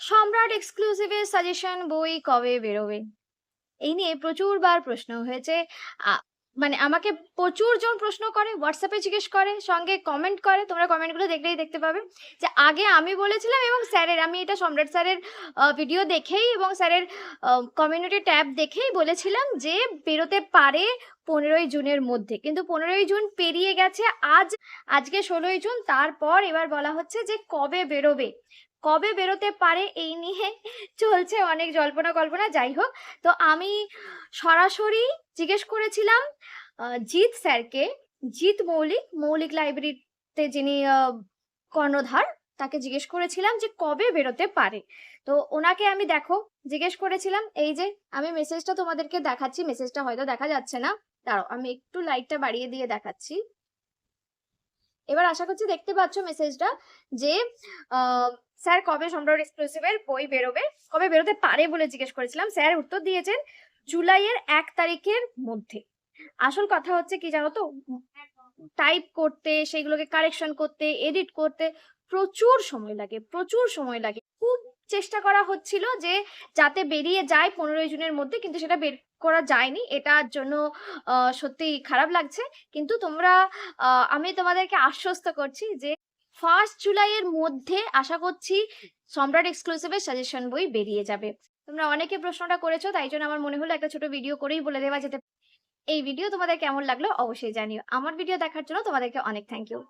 সম্রাট এক্সক্লুসিভের সাজেশন বই কবে বেরোবে? এই নিয়ে প্রচুরবার প্রশ্ন হয়েছে। আ মানে আমাকে প্রচুরজন প্রশ্ন করে, WhatsApp এ জিজ্ঞেস করে, সঙ্গে কমেন্ট করে। তোমরা কমেন্টগুলো দেখলেই দেখতে পাবে। যে আগে আমি বলেছিলাম এবং স্যারের আমি এটা সম্রাট স্যারের ভিডিও দেখেই এবং স্যারের আ কমিউনিটি ট্যাব দেখেই বলেছিলাম যে বেরোতে পারে ১৫ই জুনের মধ্যে। কিন্তু ১৫ই জুন পেরিয়ে গেছে। আজকে ১৬ই জুন। তারপর এবার বলা হচ্ছে যে কবে বেরোবে? কবে বেরোতে পারে এই নিয়ে চলছে অনেক জল্পনা-কল্পনা। যাই হোক, তো আমি সরাসরি জিজ্ঞেস করেছিলাম জিৎ স্যারকে, জিৎ মৌলিক, মৌলিক লাইব্রেরিতে যিনি কর্ণধার, তাকে জিজ্ঞেস করেছিলাম যে কবে বেরোতে পারে। তো ওনাকে আমি দেখো জিজ্ঞেস করেছিলাম, এই যে আমি মেসেজটা তোমাদেরকে দেখাচ্ছি, মেসেজটা হয়তো দেখা যাচ্ছে না। দাঁড়াও আমি একটু লাইটটা বাড়িয়ে দিয়ে দেখাচ্ছি। এবার আশা করছি দেখতে পাচ্ছ মেসেজটা যে স্যার কবে সম্রাট এক্সক্লুসিভের বই বেরোবে, কবে বেরোতে পারে বলে জিজ্ঞেস করেছিলাম। স্যার উত্তর দিয়েছেন জুলাইয়ের ১ তারিখের মধ্যে। আসল কথা হচ্ছে কি জানো তো, টাইপ করতে, সেগুলোকে কারেকশন করতে, এডিট করতে প্রচুর সময় লাগে, প্রচুর সময় লাগে। খুব চেষ্টা করা হচ্ছিল যে যাতে বেরিয়ে যায় ১৫ই জুনের মধ্যে, কিন্তু সেটা বের করা যায়নি। এটার জন্য সত্যিই খারাপ লাগছে। কিন্তু আমি তোমাদেরকে আশ্বস্ত করছি যে 1 জুলাইয়ের মধ্যে আশা করছি সম্রাট এক্সক্লুসিভের সাজেশন বই বেরিয়ে যাবে। তোমরা অনেকে প্রশ্নটা করেছো, তাই জন্য আমার মনে হলো একটা ছোট ভিডিও করেই বলে দেওয়া যেতে। এই ভিডিও তোমাদের কেমন লাগলো অবশ্যই জানিও। আমার ভিডিও দেখার জন্য তোমাদেরকে অনেক থ্যাংক ইউ।